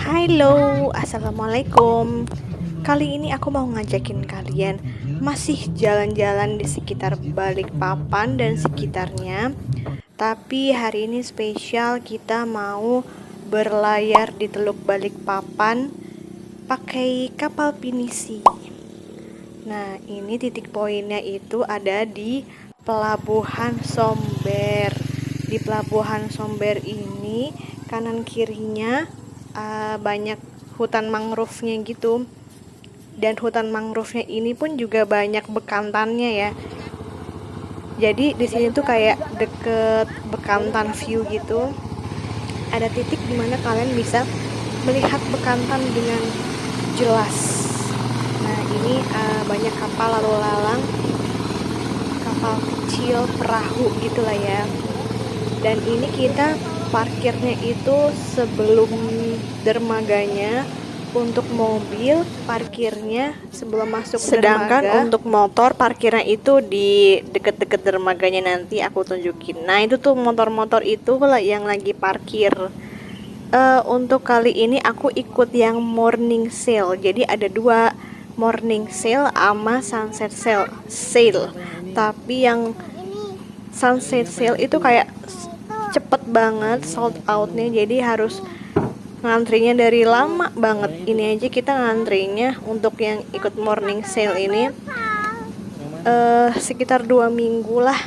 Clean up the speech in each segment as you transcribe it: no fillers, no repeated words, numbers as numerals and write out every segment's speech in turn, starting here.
Halo, assalamualaikum. Kali ini aku mau ngajakin kalian masih jalan-jalan di sekitar Balikpapan dan sekitarnya. Tapi hari ini spesial, kita mau berlayar di Teluk Balikpapan pakai kapal pinisi. Nah, ini titik poinnya itu ada di Pelabuhan Somber. Di Pelabuhan Somber ini kanan kirinya banyak hutan mangrove-nya gitu. Dan hutan mangrove-nya ini pun juga banyak bekantannya ya. Jadi di sini tuh kayak deket bekantan view gitu. Ada titik dimana kalian bisa melihat bekantan dengan jelas. Nah, ini banyak kapal lalu lalang, kapal kecil, perahu gitulah ya. Dan ini kita parkirnya itu sebelum dermaganya. Untuk mobil parkirnya sebelum masuk sedangkan dermaga. Untuk motor parkirnya itu di deket-deket dermaganya, nanti aku tunjukin. Nah, itu tuh motor-motor itu yang lagi parkir. Untuk kali ini aku ikut yang morning sale. Jadi ada dua, morning sale sama sunset sale. Tapi yang sunset sale itu kayak cepet banget sold outnya, jadi harus ngantrinya dari lama banget. Ini aja kita ngantrinya untuk yang ikut morning sale ini sekitar 2 minggu lah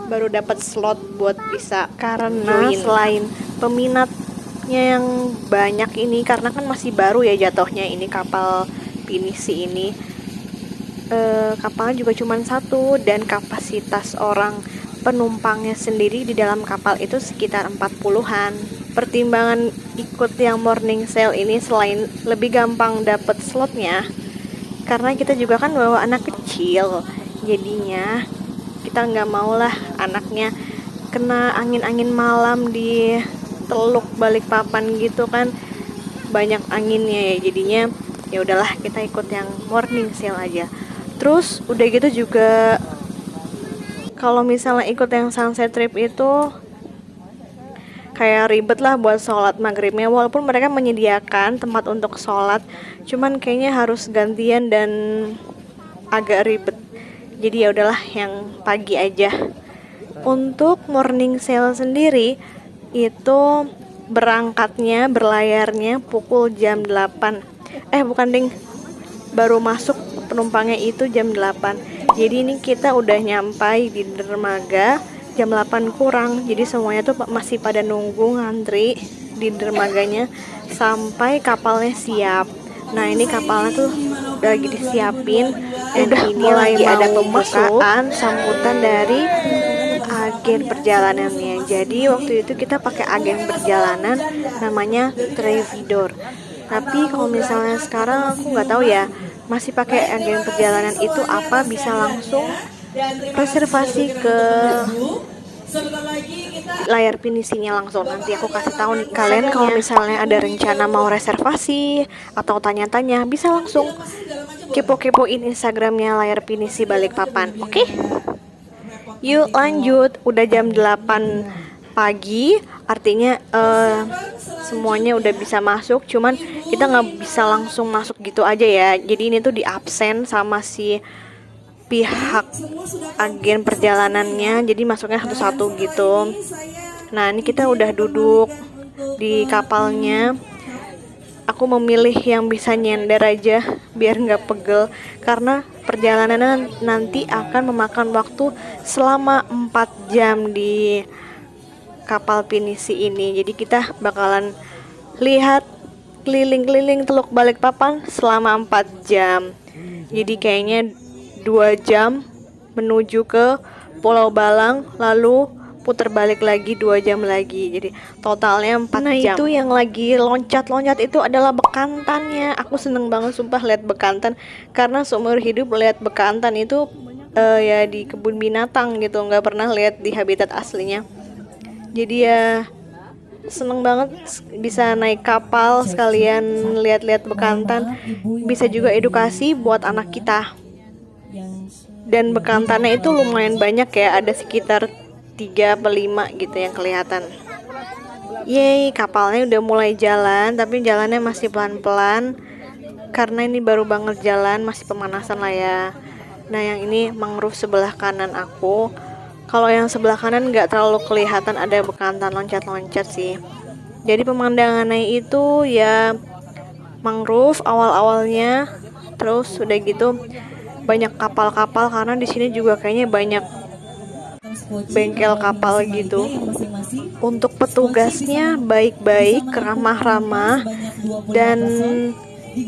baru dapat slot buat bisa, karena selain peminatnya yang banyak ini, karena kan masih baru ya jatuhnya ini kapal pinisi ini. Kapalnya juga cuma satu dan kapasitas orang penumpangnya sendiri di dalam kapal itu sekitar 40-an. Pertimbangan ikut yang morning sale ini selain lebih gampang dapet slotnya, karena kita juga kan bawa anak kecil, jadinya kita nggak mau lah anaknya kena angin-angin malam di Teluk Balikpapan gitu kan, banyak anginnya ya. Jadinya ya udahlah kita ikut yang morning sale aja. Terus udah gitu juga kalau misalnya ikut yang sunset trip itu kayak ribet lah buat sholat maghribnya, walaupun mereka menyediakan tempat untuk sholat, cuman kayaknya harus gantian dan agak ribet. Jadi ya udahlah yang pagi aja. Untuk morning sale sendiri itu berlayarnya pukul jam 8. Bukan ding, baru masuk penumpangnya itu jam 8. Jadi ini kita udah nyampai di dermaga jam 8 kurang. Jadi semuanya tuh masih pada nunggu ngantri di dermaganya sampai kapalnya siap. Nah, ini kapalnya tuh udah lagi disiapin dan ini lagi ada pembukaan sambutan dari agen perjalanannya. Jadi waktu itu kita pakai agen perjalanan namanya Travidor. Tapi kalau misalnya sekarang aku nggak tahu ya, masih pakai agen perjalanan itu apa, bisa langsung reservasi ke layar pinisinya langsung. Nanti aku kasih tahu nih kalian, kalau misalnya ada rencana mau reservasi atau tanya-tanya, bisa langsung kepo-kepoin Instagramnya layar pinisi Balikpapan. Oke? Yuk lanjut, udah jam 8 pagi, artinya semuanya udah bisa masuk, cuman kita nggak bisa langsung masuk gitu aja ya. Jadi ini tuh di absen sama si pihak agen perjalanannya, jadi masuknya satu-satu gitu. Nah, ini kita udah duduk di kapalnya. Aku memilih yang bisa nyender aja biar nggak pegel, karena perjalanan nanti akan memakan waktu selama 4 jam di kapal pinisi ini. Jadi kita bakalan lihat keliling-keliling Teluk Balikpapan selama 4 jam. Jadi kayaknya 2 jam menuju ke Pulau Balang, lalu putar balik lagi 2 jam lagi. Jadi totalnya 4 jam. Nah, itu yang lagi loncat-loncat itu adalah bekantannya. Aku seneng banget sumpah lihat bekantan, karena seumur hidup lihat bekantan itu ya di kebun binatang gitu, nggak pernah lihat di habitat aslinya. Jadi ya seneng banget bisa naik kapal sekalian lihat-lihat bekantan, bisa juga edukasi buat anak kita. Dan bekantannya itu lumayan banyak ya, ada sekitar 3 atau 5 gitu yang kelihatan. Yeay, kapalnya udah mulai jalan, tapi jalannya masih pelan-pelan karena ini baru banget jalan, masih pemanasan lah ya. Nah, yang ini mangrove sebelah kanan aku. Kalau yang sebelah kanan nggak terlalu kelihatan ada bekantan loncat-loncat sih. Jadi pemandangannya itu ya mangrove awal-awalnya, terus udah gitu banyak kapal-kapal karena di sini juga kayaknya banyak bengkel kapal gitu. Untuk petugasnya baik-baik, ramah-ramah, dan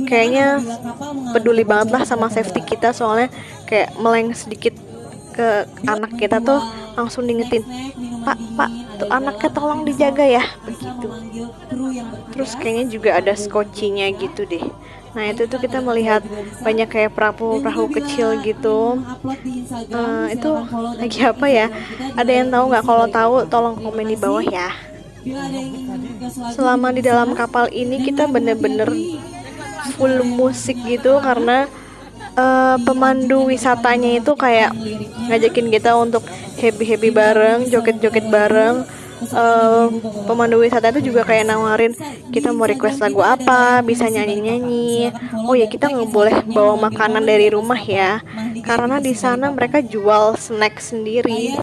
kayaknya peduli banget lah sama safety kita, soalnya kayak meleng sedikit ke anak kita tuh langsung diingetin, Pak, tuh anaknya tolong dijaga ya, begitu. Terus kayaknya juga ada skocinya gitu deh. Nah itu tuh kita melihat banyak kayak perahu-perahu kecil gitu. Itu lagi apa ya? Ada yang tahu nggak? Kalau tahu tolong komen di bawah ya. Selama di dalam kapal ini kita bener-bener full musik gitu karena pemandu wisatanya itu kayak ngajakin kita untuk happy bareng, joget-joget bareng. Pemandu wisata itu juga kayak nawarin kita mau request lagu apa, bisa nyanyi-nyanyi. Oh ya, kita nggak boleh bawa makanan dari rumah ya, karena di sana mereka jual snack sendiri.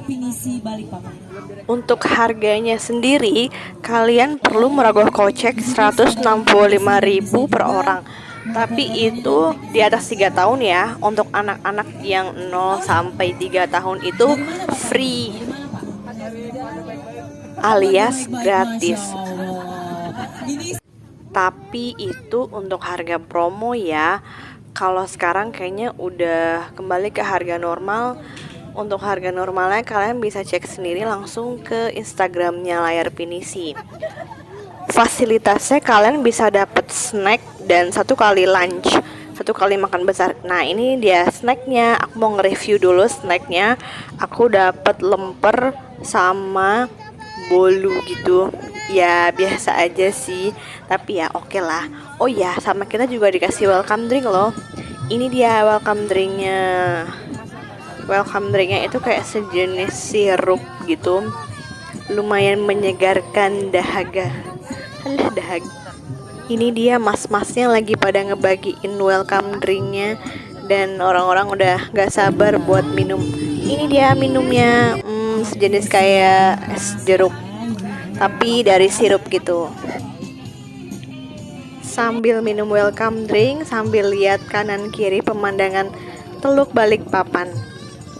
Untuk harganya sendiri, kalian perlu merogoh kocek 165.000 per orang. Tapi itu di atas 3 tahun ya. Untuk anak-anak yang 0 sampai 3 tahun itu free alias gratis. Tapi itu untuk harga promo ya. Kalau sekarang kayaknya udah kembali ke harga normal. Untuk harga normalnya kalian bisa cek sendiri langsung ke Instagramnya Layar Pinisi. Fasilitasnya kalian bisa dapat snack dan 1 kali lunch, 1 kali makan besar. Nah ini dia snacknya. Aku mau nge-review dulu snacknya. Aku dapat lemper sama bolu gitu. Ya biasa aja sih, tapi ya oke lah. Oh ya, sama kita juga dikasih welcome drink loh. Ini dia welcome drinknya. Welcome drinknya itu kayak sejenis sirup gitu, lumayan menyegarkan dahaga. Alah dahaga. Ini dia mas-masnya lagi pada ngebagiin welcome drinknya, dan orang-orang udah gak sabar buat minum. Ini dia minumnya, sejenis kayak es jeruk, tapi dari sirup gitu. Sambil minum welcome drink, sambil lihat kanan kiri pemandangan Teluk Balikpapan.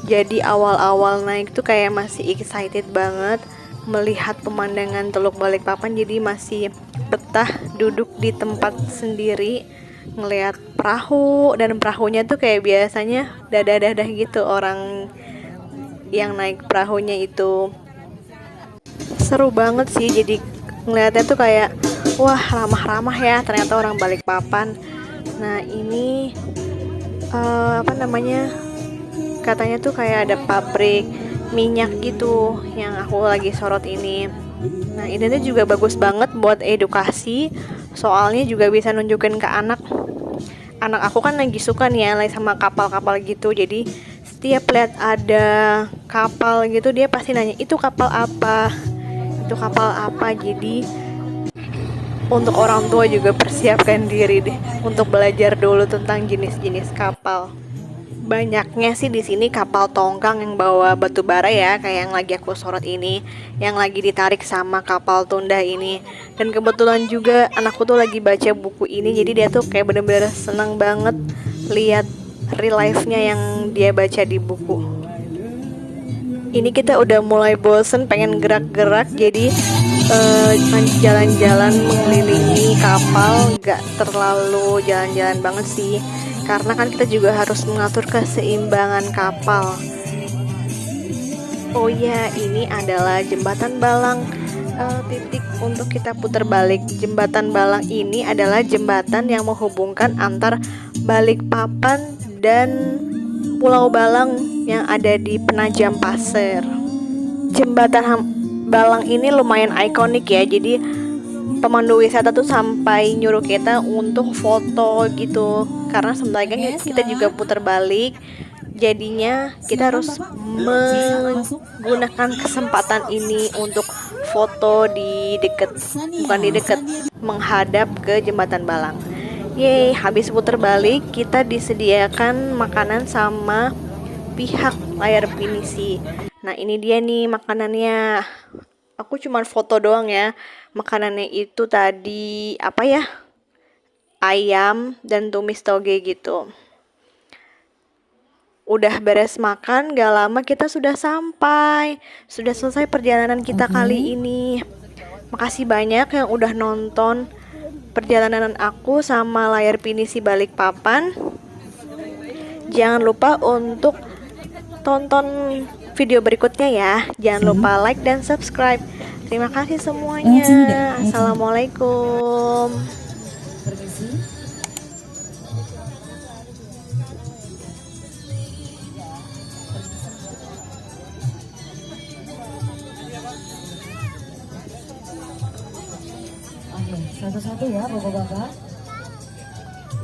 Jadi awal-awal naik tuh kayak masih excited banget melihat pemandangan Teluk Balikpapan, jadi masih betah duduk di tempat sendiri ngelihat perahu, dan perahunya tuh kayak biasanya dadah-dadah gitu orang yang naik perahunya itu. Seru banget sih, jadi ngelihatnya tuh kayak wah ramah-ramah ya ternyata orang Balikpapan. Nah ini katanya tuh kayak ada pabrik minyak gitu yang aku lagi sorot ini. Nah ini juga bagus banget buat edukasi, soalnya juga bisa nunjukin ke anak aku kan lagi suka nih ya lagi sama kapal-kapal gitu. Jadi setiap lihat ada kapal gitu dia pasti nanya itu kapal apa. Jadi untuk orang tua juga persiapkan diri deh untuk belajar dulu tentang jenis-jenis kapal. Banyaknya sih di sini kapal tongkang yang bawa batu bara ya, kayak yang lagi aku sorot ini, yang lagi ditarik sama kapal tunda ini. Dan kebetulan juga anakku tuh lagi baca buku ini, jadi dia tuh kayak bener-bener seneng banget lihat real life-nya yang dia baca di buku. Ini kita udah mulai bosen pengen gerak-gerak, jadi jalan-jalan mengelilingi kapal, gak terlalu jalan-jalan banget sih, karena kan kita juga harus mengatur keseimbangan kapal. Oh ya, ini adalah Jembatan Balang. Titik untuk kita putar balik. Jembatan Balang ini adalah jembatan yang menghubungkan antar Balikpapan dan Pulau Balang yang ada di Penajam Pasir. Jembatan Balang ini lumayan ikonik ya, jadi pemandu wisata tuh sampai nyuruh kita untuk foto gitu, karena sebentar lagi kita juga putar balik. Jadinya kita harus menggunakan kesempatan ini untuk foto di deket, bukan di deket, menghadap ke Jembatan Balang. Yeay, habis putar balik kita disediakan makanan sama pihak layar pinisi. Nah ini dia nih makanannya. Aku cuma foto doang ya. Makanannya itu tadi apa ya? Ayam dan tumis toge gitu. Udah beres makan, gak lama kita sudah sampai. Sudah selesai perjalanan kita kali ini. Makasih banyak yang udah nonton perjalanan aku sama layar pinisi Balikpapan. Jangan lupa untuk tonton video berikutnya ya. Jangan lupa like dan subscribe. Terima kasih semuanya. Assalamualaikum. Oke, satu-satu ya Bapak-bapak.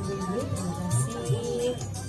Ibu-ibu, terima kasih.